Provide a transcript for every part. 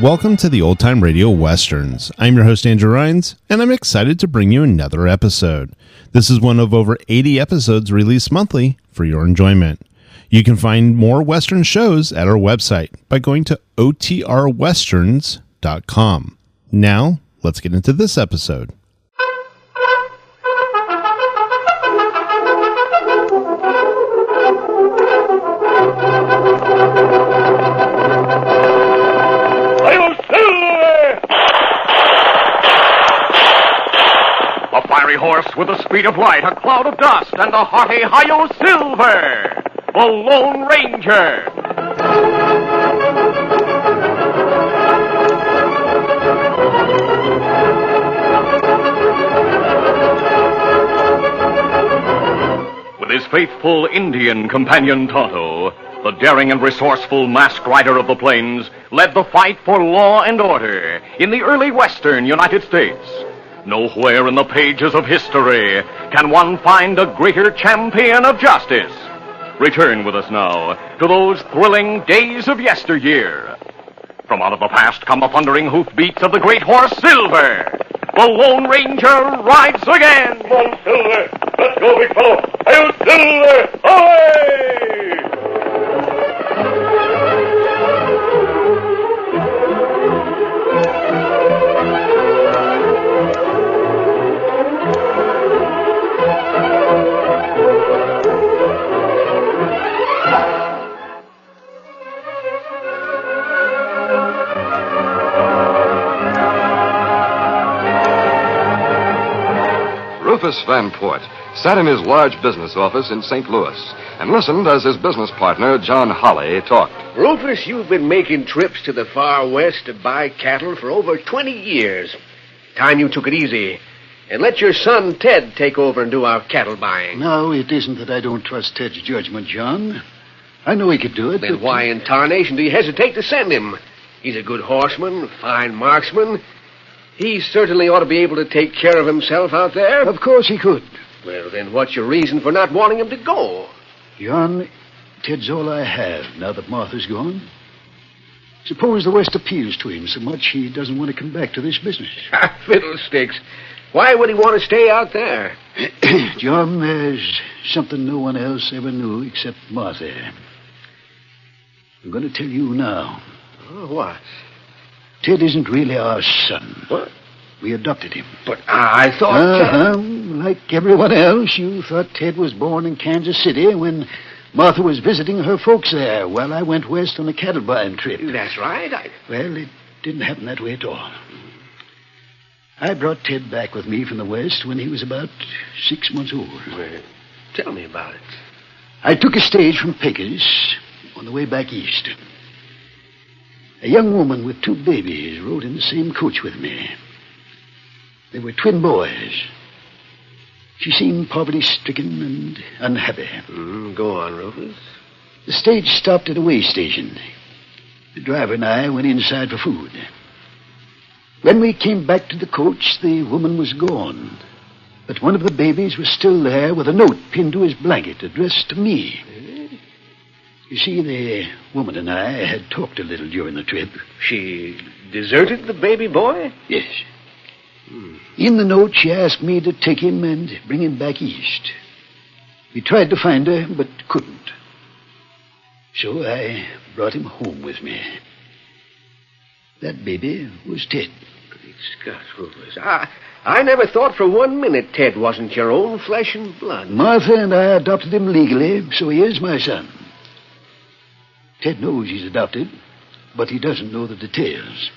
Welcome to the Old Time Radio Westerns. I'm your host, Andrew Rhynes, and I'm excited to bring you another episode. This is one of over 80 episodes released monthly for your enjoyment. You can find more Western shows at our website by going to OTRwesterns.com. Now, let's get into this episode. Horse with the speed of light, a cloud of dust, and a hearty Hi-Yo Silver, the Lone Ranger. With his faithful Indian companion Tonto, the daring and resourceful masked rider of the plains led the fight for law and order in the early western United States. Nowhere in the pages of history can one find a greater champion of justice. Return with us now to those thrilling days of yesteryear. From out of the past come the thundering hoofbeats of the great horse Silver. The Lone Ranger rides again. Come on, Silver. Let's go, big fellow. Hail, Silver! Away! Rufus Van Port sat in his large business office in St. Louis and listened as his business partner, John Holly, talked. Rufus, you've been making trips to the far west to buy cattle for over 20 years. Time you took it easy and let your son Ted take over and do our cattle buying. No, it isn't that I don't trust Ted's judgment, John. I know he could do it. Then why in tarnation do you hesitate to send him? He's a good horseman, a fine marksman. He certainly ought to be able to take care of himself out there. Of course he could. Well, then what's your reason for not wanting him to go? John, Ted's all I have now that Martha's gone. Suppose the West appeals to him so much he doesn't want to come back to this business. Fiddlesticks. Why would he want to stay out there? John, there's something no one else ever knew except Martha. I'm going to tell you now. Oh, what? Ted isn't really our son. What? We adopted him. But I thought... Like everyone else, you thought Ted was born in Kansas City when Martha was visiting her folks there while I went west on a cattle buying trip. That's right. Well, it didn't happen that way at all. I brought Ted back with me from the west when he was about 6 months old. Well, tell me about it. I took a stage from Pecos on the way back east. A young woman with 2 babies rode in the same coach with me. They were twin boys. She seemed poverty-stricken and unhappy. Go on, Rufus. The stage stopped at a way station. The driver and I went inside for food. When we came back to the coach, the woman was gone. But one of the babies was still there with a note pinned to his blanket addressed to me. You see, the woman and I had talked a little during the trip. She deserted the baby boy? Yes. In the note, she asked me to take him and bring him back east. We tried to find her, but couldn't. So I brought him home with me. That baby was Ted. Great Scott, Rufus. I never thought for 1 minute Ted wasn't your own flesh and blood. Martha and I adopted him legally, so he is my son. Ted knows he's adopted, but he doesn't know the details.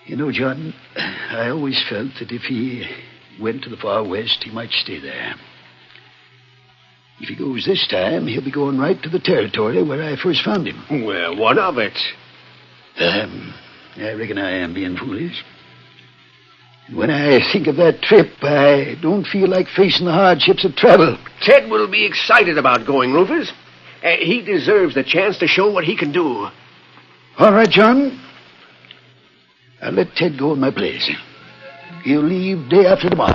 You know, John, I always felt that if he went to the far west, he might stay there. If he goes this time, he'll be going right to the territory where I first found him. Well, what of it? I reckon I am being foolish. When I think of that trip, I don't feel like facing the hardships of travel. Ted will be excited about going, Rufus. He deserves the chance to show what he can do. All right, John. I'll let Ted go in my place. He'll leave day after tomorrow.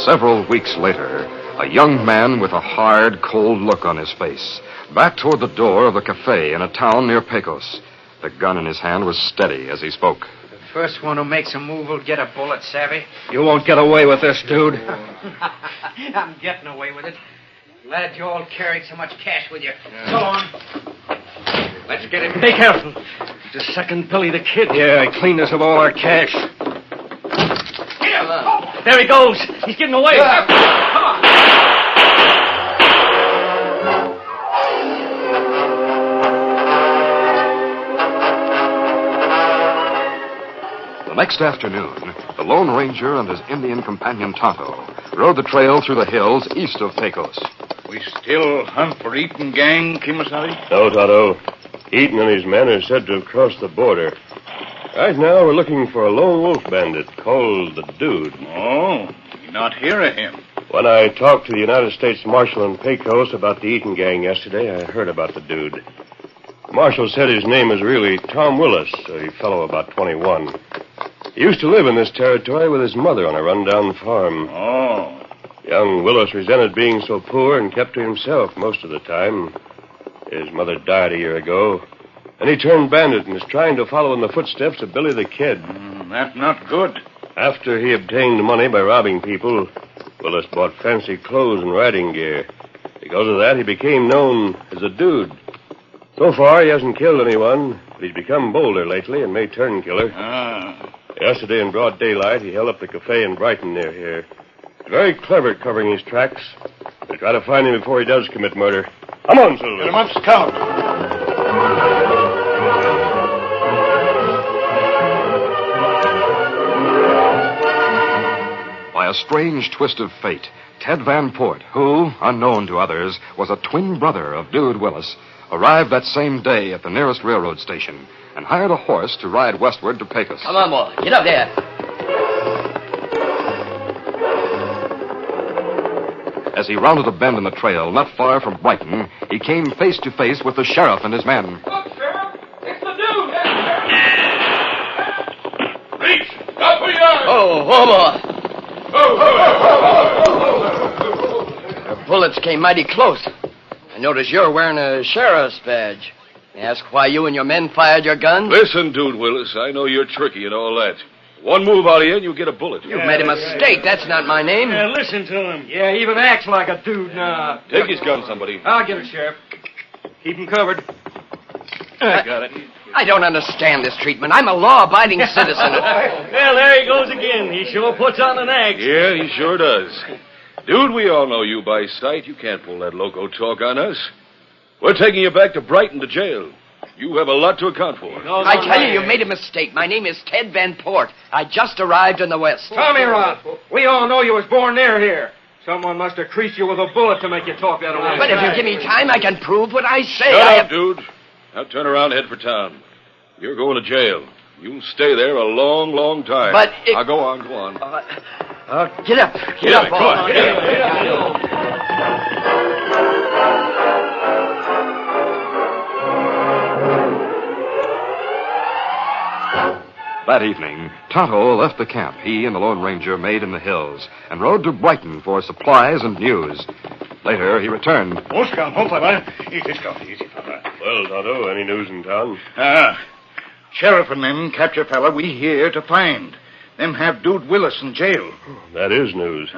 Several weeks later, a young man with a hard, cold look on his face backed toward the door of a cafe in a town near Pecos. The gun in his hand was steady as he spoke. The first one who makes a move will get a bullet, savvy? You won't get away with this, dude. I'm getting away with it. Glad you all carried so much cash with you. So long. Let's get him. Be careful. The second Billy the Kid. Yeah, I cleaned us of all our cash. There he goes. He's getting away. Come on. The next afternoon, the Lone Ranger and his Indian companion Tonto rode the trail through the hills east of Pecos. We still hunt for Eaton gang, Kimasabi? No, Tonto. Eaton and his men are said to have crossed the border. Right now, we're looking for a lone wolf bandit called the Dude. Oh, you not hear of him? When I talked to the United States Marshal in Pecos about the Eaton gang yesterday, I heard about the Dude. The Marshal said his name is really Tom Willis, a fellow about 21. He used to live in this territory with his mother on a rundown farm. Oh. Young Willis resented being so poor and kept to himself most of the time. His mother died a year ago, and he turned bandit and is trying to follow in the footsteps of Billy the Kid. That's not good. After he obtained money by robbing people, Willis bought fancy clothes and riding gear. Because of that, he became known as a Dude. So far, he hasn't killed anyone, but he's become bolder lately and may turn killer. Yesterday, in broad daylight, he held up the cafe in Brighton near here. He's very clever at covering his tracks. We'll try to find him before he does commit murder. Come on, Silver. Get him up, Scout. By a strange twist of fate, Ted Van Port, who, unknown to others, was a twin brother of Dude Willis, arrived that same day at the nearest railroad station and hired a horse to ride westward to Pecos. Come on, boy. Get up there. As he rounded a bend in the trail not far from Brighton, he came face to face with the sheriff and his men. Look, Sheriff! It's the Dude! Reach! Stop where you are! Oh, boy. The bullets came mighty close. I notice you're wearing a sheriff's badge. May I ask why you and your men fired your guns? Listen, Dude Willis, I know you're tricky and all that. One move out of you and you'll get a bullet. You've made a mistake. That's not my name. Yeah, listen to him. Yeah, he even acts like a dude now. Take his gun, somebody. I'll get it, Sheriff. Keep him covered. I got it. I don't understand this treatment. I'm a law-abiding citizen. Well, there he goes again. He sure puts on an act. Yeah, he sure does. Dude, we all know you by sight. You can't pull that loco talk on us. We're taking you back to Brighton to jail. You have a lot to account for. I tell you, you've made a mistake. My name is Ted Van Port. I just arrived in the West. Tommy Rod, we all know you was born near here. Someone must have creased you with a bullet to make you talk that way. But if you give me time, I can prove what I say. Shut up, dude. Now turn around and head for town. You're going to jail. You'll stay there a long, long time. But if... Now, go on. Get up. Get up. Go on. Get up. That evening, Tonto left the camp he and the Lone Ranger made in the hills and rode to Brighton for supplies and news. Later, he returned. Oh, Scout, fella. Easy, Scout, easy, fella. Well, Tonto, any news in town? Sheriff and them capture fella we here to find. Them have Dude Willis in jail. That is news.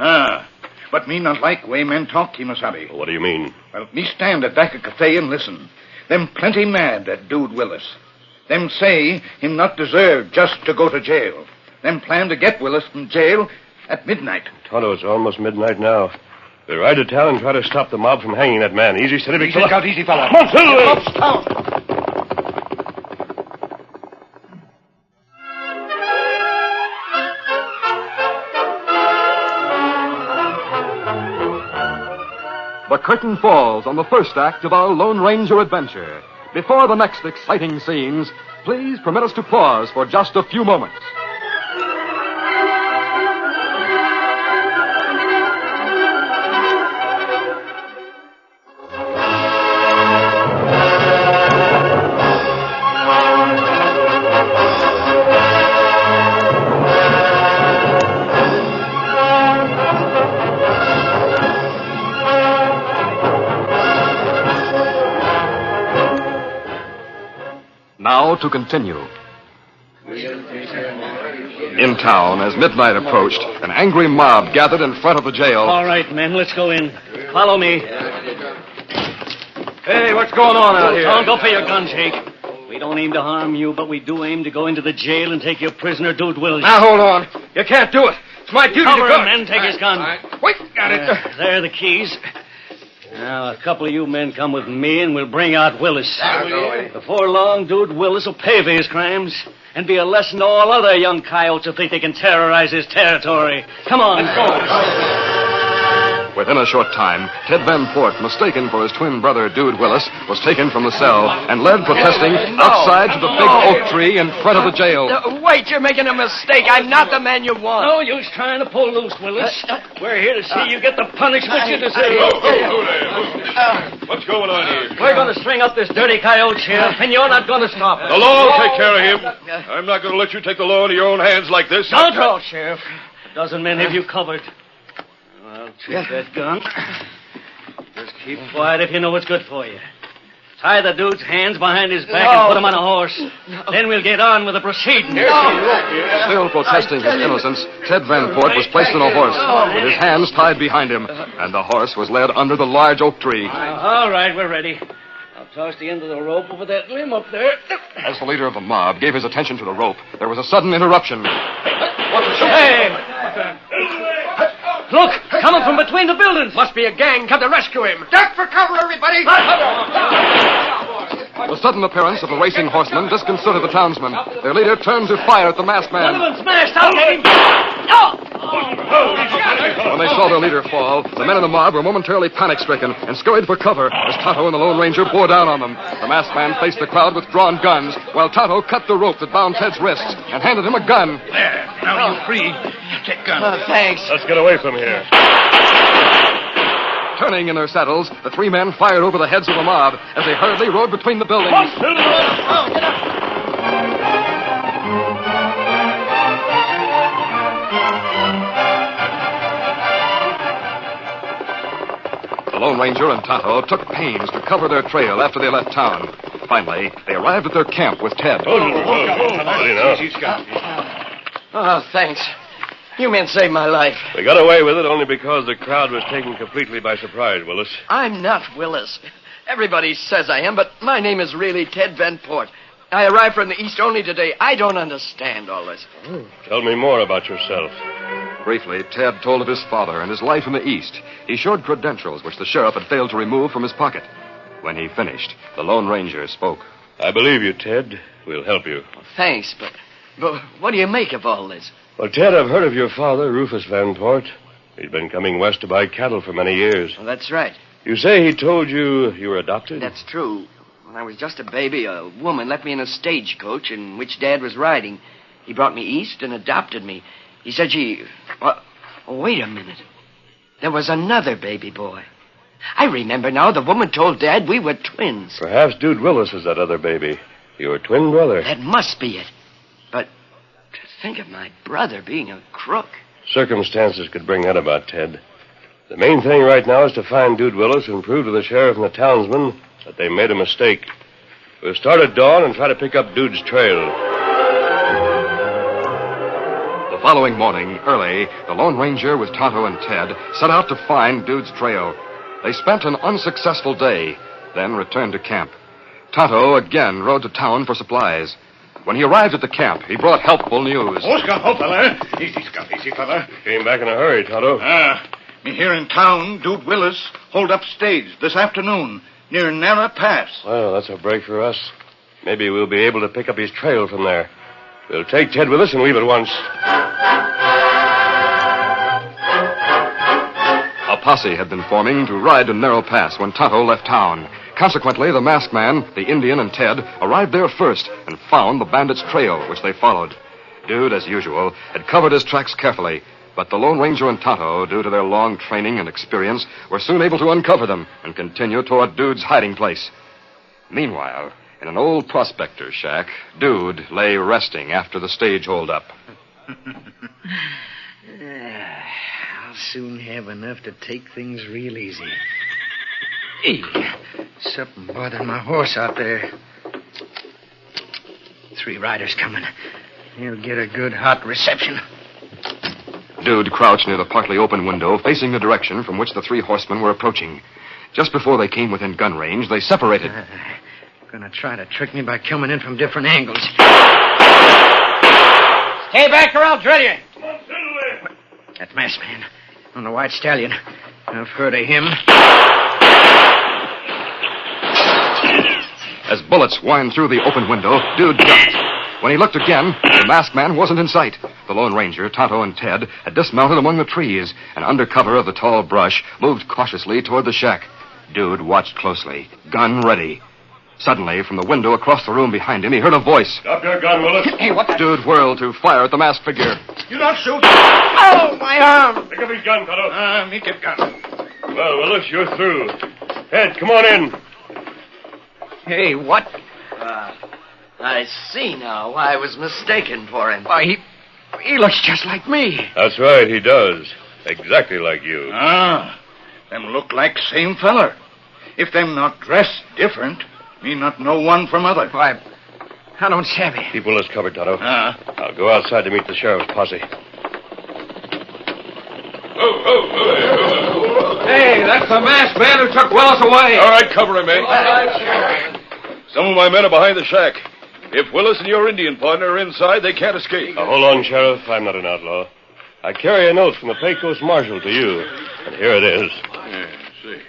But me not like way men talk, Kimasabi. What do you mean? Well, me stand at back a cafe and listen. Them plenty mad at Dude Willis. Them say him not deserve just to go to jail. Them plan to get Willis from jail at midnight. Tonto, it's almost midnight now. We'll ride to town and try to stop the mob from hanging that man. Easy, steady, big fella. Easy, fella. Come on, Silver! Up, Scout. The curtain falls on the first act of our Lone Ranger adventure. Before the next exciting scenes, please permit us to pause for just a few moments. Now to continue. In town, as midnight approached, an angry mob gathered in front of the jail. All right, men, let's go in. Follow me. Hey, what's going on out here? Don't go for your gun, Jake. We don't aim to harm you, but we do aim to go into the jail and take your prisoner, Dude Willis. Now, hold on. You can't do it. It's my duty Cover to guard. him, men. Take his gun. Wait, got it. There are the keys. Now, a couple of you men come with me, and we'll bring out Willis. Before long, Dude Willis will pay for his crimes and be a lesson to all other young coyotes who think they can terrorize his territory. Come on. Let's go. Within a short time, Ted Van Port, mistaken for his twin brother, Dude Willis, was taken from the cell and led protesting outside to the big oak tree in front of the jail. Wait, you're making a mistake. I'm not the man you want. No use trying to pull loose, Willis. We're here to see you get the punishment you deserve. What's going on here? We're going to string up this dirty coyote, Sheriff, and you're not going to stop us. The law will take care of him. I'm not going to let you take the law into your own hands like this. Don't draw, Sheriff. A dozen men have you covered. I'll take that gun. Just keep quiet if you know what's good for you. Tie the dude's hands behind his back and put him on a horse. Then we'll get on with the proceedings. Still protesting his innocence, Ted Van Port was placed on a horse with his hands tied behind him, and the horse was led under the large oak tree. All right, we're ready. I'll toss the end of the rope over that limb up there. As the leader of the mob gave his attention to the rope, there was a sudden interruption. Hey! Look, coming from between the buildings. Must be a gang come to rescue him. Duck for cover, everybody. The sudden appearance of the racing horsemen disconcerted the townsmen. Their leader turned to fire at the masked man. One of them smashed out. When they saw their leader fall, the men in the mob were momentarily panic-stricken and scurried for cover as Tonto and the Lone Ranger bore down on them. The masked man faced the crowd with drawn guns, while Tonto cut the rope that bound Ted's wrists and handed him a gun. There, now you're free. Take gun. Thanks. Let's get away from here. Turning in their saddles, the three men fired over the heads of the mob as they hurriedly rode between the buildings. The Lone Ranger and Tonto took pains to cover their trail after they left town. Finally, they arrived at their camp with Ted. Oh, thanks. You men saved my life. We got away with it only because the crowd was taken completely by surprise, Willis. I'm not Willis. Everybody says I am, but my name is really Ted Van Port. I arrived from the East only today. I don't understand all this. Tell me more about yourself. Briefly, Ted told of his father and his life in the East. He showed credentials which the sheriff had failed to remove from his pocket. When he finished, the Lone Ranger spoke. I believe you, Ted. We'll help you. Well, thanks, but what do you make of all this? Well, Ted, I've heard of your father, Rufus Van Port. He's been coming west to buy cattle for many years. Well, that's right. You say he told you you were adopted? That's true. When I was just a baby, a woman left me in a stagecoach in which Dad was riding. He brought me east and adopted me. He said wait a minute. There was another baby boy. I remember now the woman told Dad we were twins. Perhaps Dude Willis was that other baby. Your twin brother. That must be it. But to think of my brother being a crook. Circumstances could bring that about, Ted. The main thing right now is to find Dude Willis and prove to the sheriff and the townsmen that they made a mistake. We'll start at dawn and try to pick up Dude's trail. The following morning, early, the Lone Ranger with Tonto and Ted set out to find Dude's trail. They spent an unsuccessful day, then returned to camp. Tonto again rode to town for supplies. When he arrived at the camp, he brought helpful news. Fella. Easy, fella. Came back in a hurry, Tonto. Me here in town, Dude Willis, hold up stage this afternoon near Narra Pass. Well, that's a break for us. Maybe we'll be able to pick up his trail from there. We'll take Ted with us and leave at once. A posse had been forming to ride to Narrow Pass when Tonto left town. Consequently, the masked man, the Indian, and Ted arrived there first and found the bandits' trail, which they followed. Dude, as usual, had covered his tracks carefully, but the Lone Ranger and Tonto, due to their long training and experience, were soon able to uncover them and continue toward Dude's hiding place. Meanwhile, in an old prospector's shack, Dude lay resting after the stage holdup. I'll soon have enough to take things real easy. Hey, something bothering my horse out there. 3 riders coming. He'll get a good hot reception. Dude crouched near the partly open window, facing the direction from which the 3 horsemen were approaching. Just before they came within gun range, they separated. Gonna try to trick me by coming in from different angles. Stay back or I'll drill you. That masked man on the white stallion. I've heard of him. As bullets whined through the open window, Dude ducked. When he looked again, the masked man wasn't in sight. The Lone Ranger, Tonto, and Ted had dismounted among the trees and under cover of the tall brush moved cautiously toward the shack. Dude watched closely, gun ready. Suddenly, from the window across the room behind him, he heard a voice. Drop your gun, Willis. Hey, what the... Dude whirled to fire at the masked figure. You don't shoot. Oh, my arm! Pick up his gun, Tonto. Me get gun. Well, Willis, you're through. Ted, come on in. Hey, what? I see now why I was mistaken for him. Why, he looks just like me. That's right, he does. Exactly like you. Them look like same feller. If them not dressed different, me not know one from other. Why, I don't savvy. Keep Willis covered, Tonto. I'll go outside to meet the sheriff's posse. Hey, that's the masked man who took Willis away. All right, cover him, eh? Some of my men are behind the shack. If Willis and your Indian partner are inside, they can't escape. Now, hold on, Sheriff. I'm not an outlaw. I carry a note from the Pecos Marshal to you, and here it is. Yeah, see.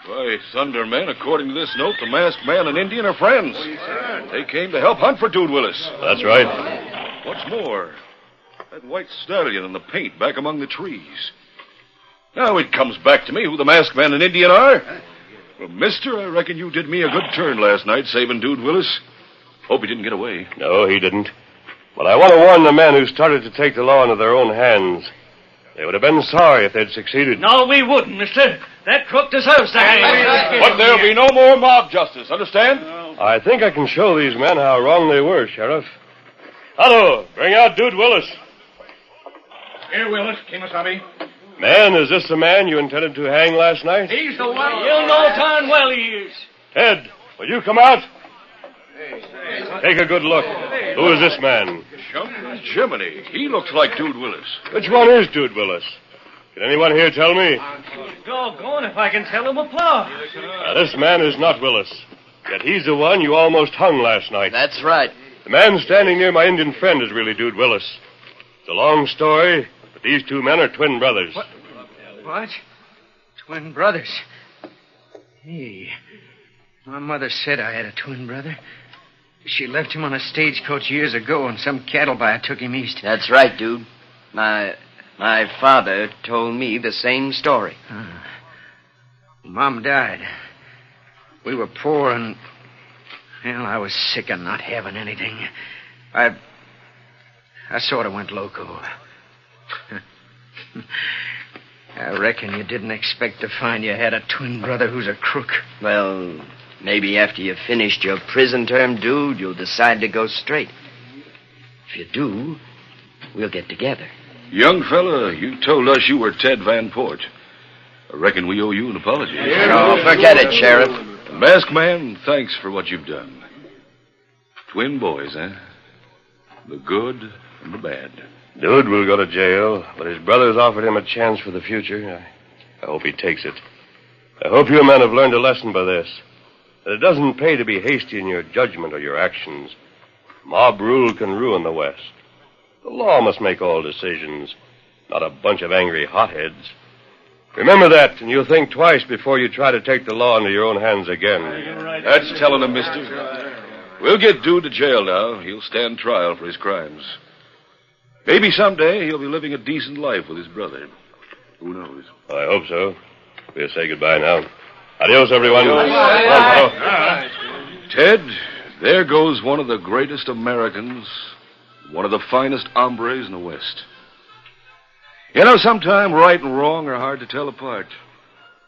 Why, thunder, men, according to this note, the masked man and Indian are friends. They came to help hunt for Dude Willis. That's right. What's more, that white stallion and the paint back among the trees. Now it comes back to me who the masked man and Indian are. Well, mister, I reckon you did me a good turn last night, saving Dude Willis. Hope he didn't get away. No, he didn't. But I want to warn the men who started to take the law into their own hands. They would have been sorry if they'd succeeded. No, we wouldn't, mister. That crook deserves to hang. But there'll be no more mob justice, understand? I think I can show these men how wrong they were, Sheriff. Tonto, bring out Dude Willis. Here, Willis, Kimasabi. Man, is this the man you intended to hang last night? He's the one. You know darn well he is. Ted, will you come out? Take a good look. Who is this man? Jiminy, he looks like Dude Willis. Which one is Dude Willis? Can anyone here tell me? Doggone if I can tell him apart. Now, this man is not Willis. Yet he's the one you almost hung last night. That's right. The man standing near my Indian friend is really Dude Willis. It's a long story, but these 2 men are twin brothers. What? Twin brothers? Hey, my mother said I had a twin brother. She left him on a stagecoach years ago, and some cattle buyer took him east. That's right, dude. My father told me the same story. Mom died. We were poor, and, well, I was sick of not having anything. I sort of went loco. I reckon you didn't expect to find you had a twin brother who's a crook. Well, maybe after you've finished your prison term, dude, you'll decide to go straight. If you do, we'll get together. Young fella, you told us you were Ted Van Port. I reckon we owe you an apology. Oh, forget it, Sheriff. Masked man, thanks for what you've done. Twin boys, eh? The good and the bad. Dude will go to jail, but his brothers offered him a chance for the future. I hope he takes it. I hope you men have learned a lesson by this. That it doesn't pay to be hasty in your judgment or your actions. Mob rule can ruin the West. The law must make all decisions, not a bunch of angry hotheads. Remember that, and you'll think twice before you try to take the law into your own hands again. That's telling him, mister. We'll get Dude to jail now. He'll stand trial for his crimes. Maybe someday he'll be living a decent life with his brother. Who knows? I hope so. We'll say goodbye now. Adios, everyone. Ted, there goes one of the greatest Americans, one of the finest hombres in the West. You know, sometimes right and wrong are hard to tell apart,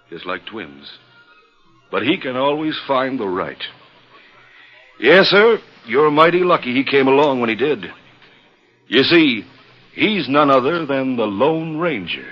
just like twins. But he can always find the right. Yes, sir, you're mighty lucky he came along when he did. You see, he's none other than the Lone Ranger.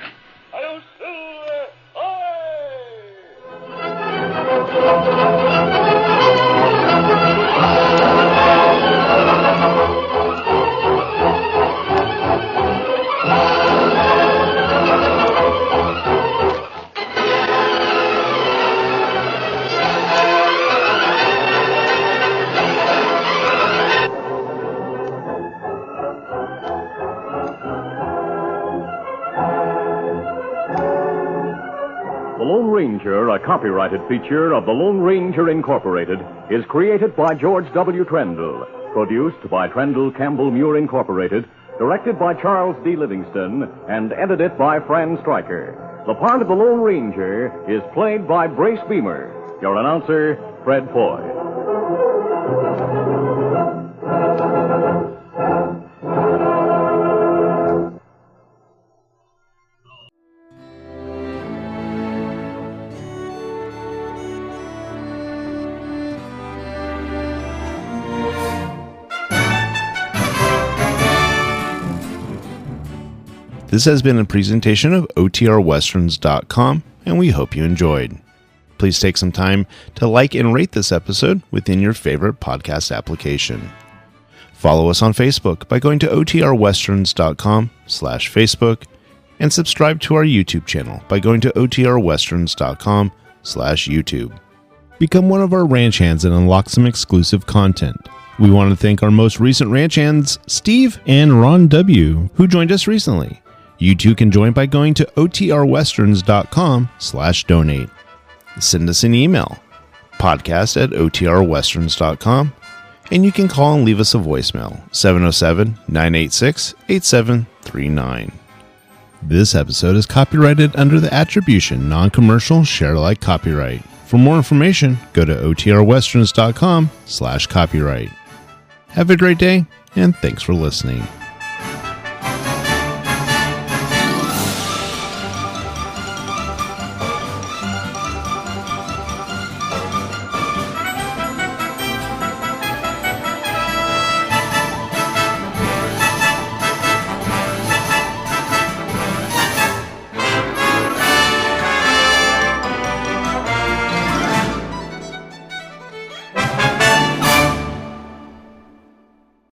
Ranger, a copyrighted feature of the Lone Ranger Incorporated, is created by George W. Trendle, produced by Trendle Campbell Muir Incorporated, directed by Charles D. Livingston, and edited by Fran Striker. The part of the Lone Ranger is played by Brace Beemer. Your announcer, Fred Foy. This has been a presentation of OTRWesterns.com, and we hope you enjoyed. Please take some time to like and rate this episode within your favorite podcast application. Follow us on Facebook by going to OTRWesterns.com/Facebook, and subscribe to our YouTube channel by going to OTRWesterns.com/YouTube. Become one of our ranch hands and unlock some exclusive content. We want to thank our most recent ranch hands, Steve and Ron W., who joined us recently. You too can join by going to OTRWesterns.com/donate. Send us an email, podcast@OTRWesterns.com, and you can call and leave us a voicemail, 707-986-8739. This episode is copyrighted under the attribution non-commercial share-alike copyright. For more information, go to OTRWesterns.com/copyright. Have a great day, and thanks for listening.